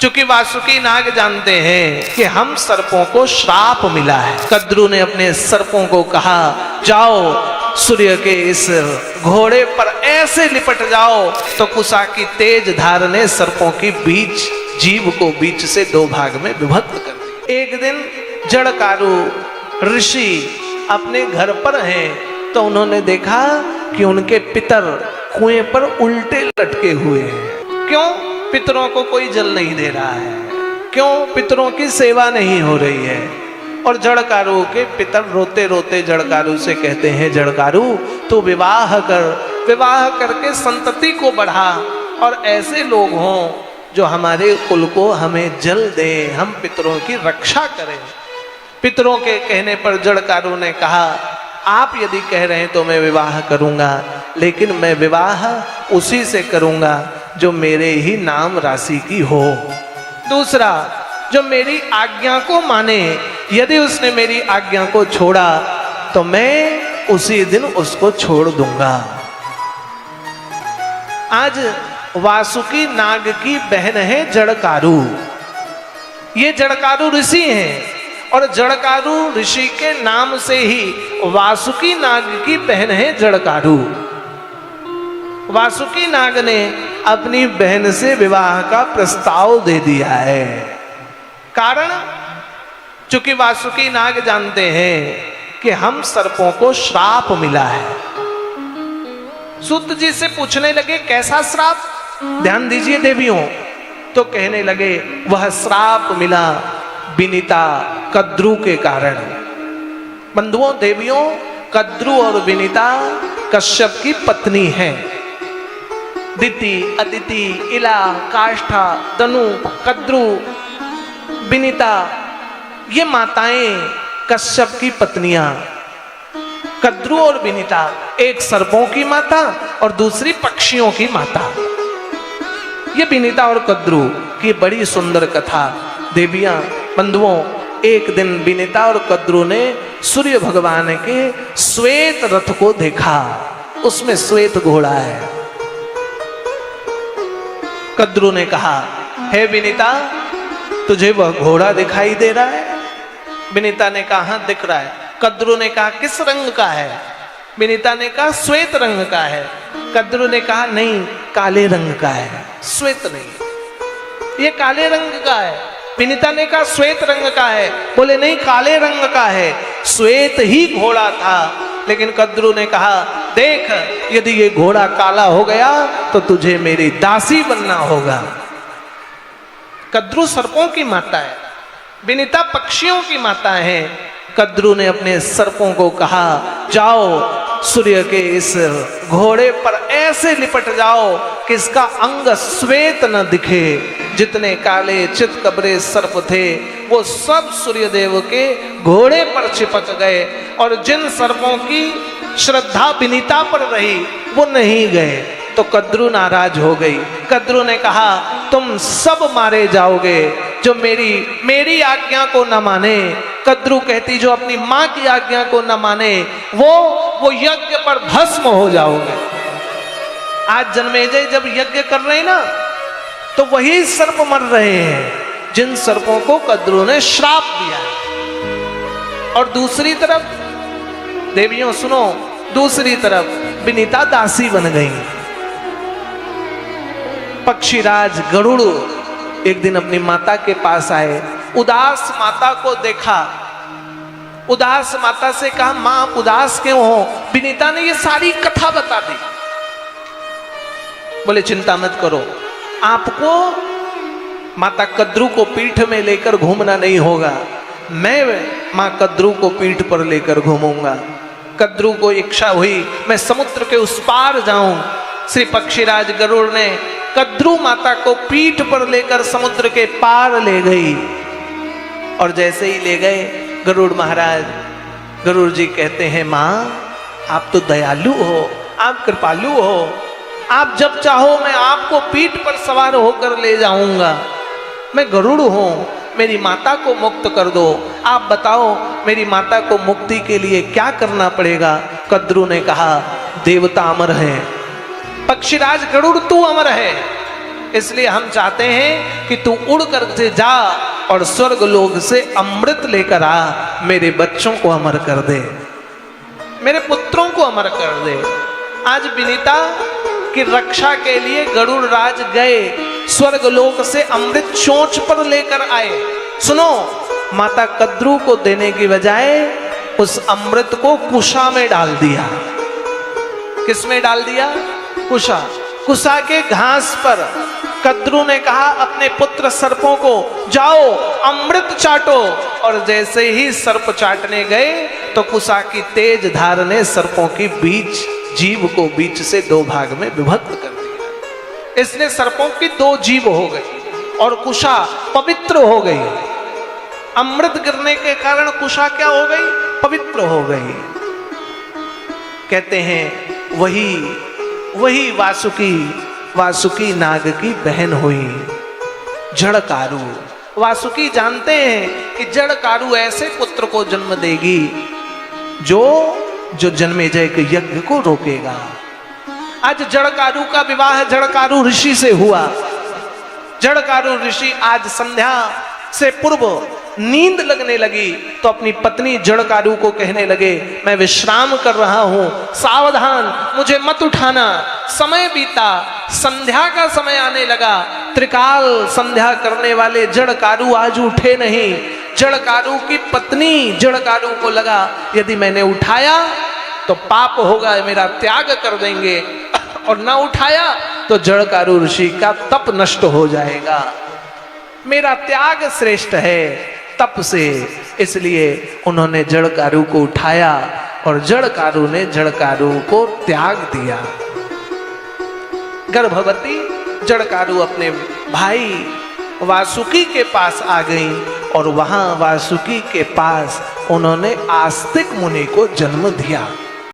चूंकि वासुकी नाग जानते हैं कि हम सर्पों को श्राप मिला है, कद्रू ने अपने सर्पों को कहा, जाओ सूर्य के इस घोड़े पर ऐसे लिपट जाओ तो कुशा की तेज धार ने सर्पों की बीच जीव को बीच से दो भाग में विभक्त कर दिया। एक दिन जड़कारु ऋषि अपने घर पर हैं तो उन्होंने देखा कि उनके पितर कुएं पर उल्टे लटके हुए हैं। क्यों? पितरों को कोई जल नहीं दे रहा है। क्यों? पितरों की सेवा नहीं हो रही है। और जड़कारु के पितर रोते रोते जड़कारु से कहते हैं, जड़कारु तू विवाह कर, विवाह करके संतति को बढ़ा और ऐसे लोग हों जो हमारे कुल को हमें जल दे, हम पितरों की रक्षा करें। पितरों के कहने पर जड़कारु ने कहा, आप यदि कह रहे हैं तो मैं विवाह करूंगा, लेकिन मैं विवाह उसी से करूंगा जो मेरे ही नाम राशि की हो। दूसरा, जो मेरी आज्ञा को माने, यदि उसने मेरी आज्ञा को छोड़ा तो मैं उसी दिन उसको छोड़ दूंगा। आज वासुकी नाग की बहन है जड़कारु। ये जड़कारु ऋषि हैं और जड़कारु ऋषि के नाम से ही वासुकी नाग की बहन है जड़कारु। वासुकी नाग ने अपनी बहन से विवाह का प्रस्ताव दे दिया है। कारण, चूंकि वासुकी नाग जानते हैं कि हम सर्पों को श्राप मिला है। सूत जी से पूछने लगे, कैसा श्राप? ध्यान दीजिए देवियों। तो कहने लगे, वह श्राप मिला विनीता कद्रू के कारण। बंधुओं देवियों, कद्रू और विनीता कश्यप की पत्नी हैं। दिति, अदिति, इला, काष्ठा, तनु, कद्रू, विनीता, ये माताएं कश्यप की पत्नियां। कद्रू और विनीता, एक सर्पों की माता और दूसरी पक्षियों की माता। ये विनीता और कद्रू की बड़ी सुंदर कथा। देवियां, बंधुओं, एक दिन विनीता और कद्रू ने सूर्य भगवान के श्वेत रथ को देखा। उसमें श्वेत घोड़ा है। कद्रू ने कहा, हे विनीता, तुझे वह घोड़ा दिखाई दे रहा है? विनीता ने कहा, हाँ दिख रहा है। कद्रू ने कहा, किस रंग का है? विनीता ने कहा, श्वेत रंग का है। कद्रू ने कहा, नहीं, काले रंग का है, श्वेत नहीं, ये काले रंग का है। विनीता ने कहा, श्वेत रंग का है। बोले, नहीं, काले रंग का है। श्वेत ही घोड़ा था। लेकिन कद्रू ने कहा, देख, यदि ये घोड़ा काला हो गया तो तुझे मेरी दासी बनना होगा। कद्रू सर्पों की माता है, विनीता पक्षियों की माता है। कद्रू ने अपने सर्पों को कहा, जाओ सूर्य के इस घोड़े पर ऐसे लिपट जाओ कि इसका अंग श्वेत न दिखे। जितने काले चितकबरे सर्प थे वो सब सूर्यदेव के घोड़े पर चिपक गए और जिन सर्पों की श्रद्धा विनीता पर रही वो नहीं गए। तो कद्रू नाराज हो गई। कद्रू ने कहा, तुम सब मारे जाओगे जो मेरी आज्ञा को न माने। कद्रू कहती, जो अपनी माँ की आज्ञा को न माने वो यज्ञ पर भस्म हो जाओगे। आज जन्मेजय जब यज्ञ कर रहे हैं ना, तो वही सर्प मर रहे हैं जिन सर्पों को कद्रू ने श्राप दिया है। और दूसरी तरफ देवियों सुनो, दूसरी तरफ विनीता दासी बन गई। पक्षीराज गरुड़ एक दिन अपनी माता के पास आए। उदास माता को देखा। उदास माता से कहा, मां आप उदास क्यों हो? विनीता ने ये सारी कथा बता दी। बोले, चिंता मत करो, आपको माता कद्रू को पीठ में लेकर घूमना नहीं होगा, मैं मां कद्रू को पीठ पर लेकर घूमूंगा। कद्रू को इच्छा हुई मैं समुद्र के उस पार जाऊं। श्री पक्षीराज गरुड़ ने कद्रू माता को पीठ पर लेकर समुद्र के पार ले गई। और जैसे ही ले गए, गरुड़ महाराज, गरुड़ जी कहते हैं, माँ आप तो दयालु हो, आप कृपालु हो, आप जब चाहो मैं आपको पीठ पर सवार होकर ले जाऊंगा। मैं गरुड़ हूं, मेरी माता को मुक्त कर दो। आप बताओ मेरी माता को मुक्ति के लिए क्या करना पड़ेगा? कद्रू ने कहा, देवता अमर है, पक्षीराज गरुड़ तू अमर है, इसलिए हम चाहते हैं कि तू उड़ कर से जा और स्वर्ग लोक से अमृत लेकर आ, मेरे बच्चों को अमर कर दे, मेरे पुत्रों को अमर कर दे। आज विनीता की रक्षा के लिए गरुड़ राज गए, स्वर्ग लोक से अमृत चोंच पर लेकर आए। सुनो, माता कद्रू को देने की बजाय उस अमृत को कुशा में डाल दिया। किस में डाल दिया? कुशा। कुशा के घास पर कद्रू ने कहा अपने पुत्र सर्पों को, जाओ अमृत चाटो। और जैसे ही सर्प चाटने गए तो कुशा की तेज धार ने सर्पों की बीच जीव को बीच से दो भाग में विभक्त कर दिया। इसने सर्पों की दो जीव हो गई और कुशा पवित्र हो गई। अमृत गिरने के कारण कुशा क्या हो गई? पवित्र हो गई। कहते हैं वही वासुकी नाग की बहन हुई, जड़कारु। वासुकी जानते हैं कि जड़कारु ऐसे पुत्र को जन्म देगी जो जन्मेजय के यज्ञ को रोकेगा। आज जड़कारु का विवाह जड़कारु ऋषि से हुआ। जड़कारु ऋषि आज संध्या से पूर्व नींद लगने लगी तो अपनी पत्नी जड़कारु को कहने लगे, मैं विश्राम कर रहा हूं, सावधान, मुझे मत उठाना। समय बीता, संध्या का समय आने लगा। त्रिकाल संध्या करने वाले जड़कारु आज उठे नहीं। जड़कारु की पत्नी जड़कारु को लगा, यदि मैंने उठाया तो पाप होगा, मेरा त्याग कर देंगे, और ना उठाया तो जड़कारु ऋषि का तप नष्ट हो जाएगा। मेरा त्याग श्रेष्ठ है तप से। इसलिए उन्होंने जड़कारु को उठाया और जड़कारु ने जड़कारु को त्याग दिया। गर्भवती जड़कारु अपने भाई वासुकी के पास आ गई और वहां वासुकी के पास उन्होंने आस्तिक मुनि को जन्म दिया।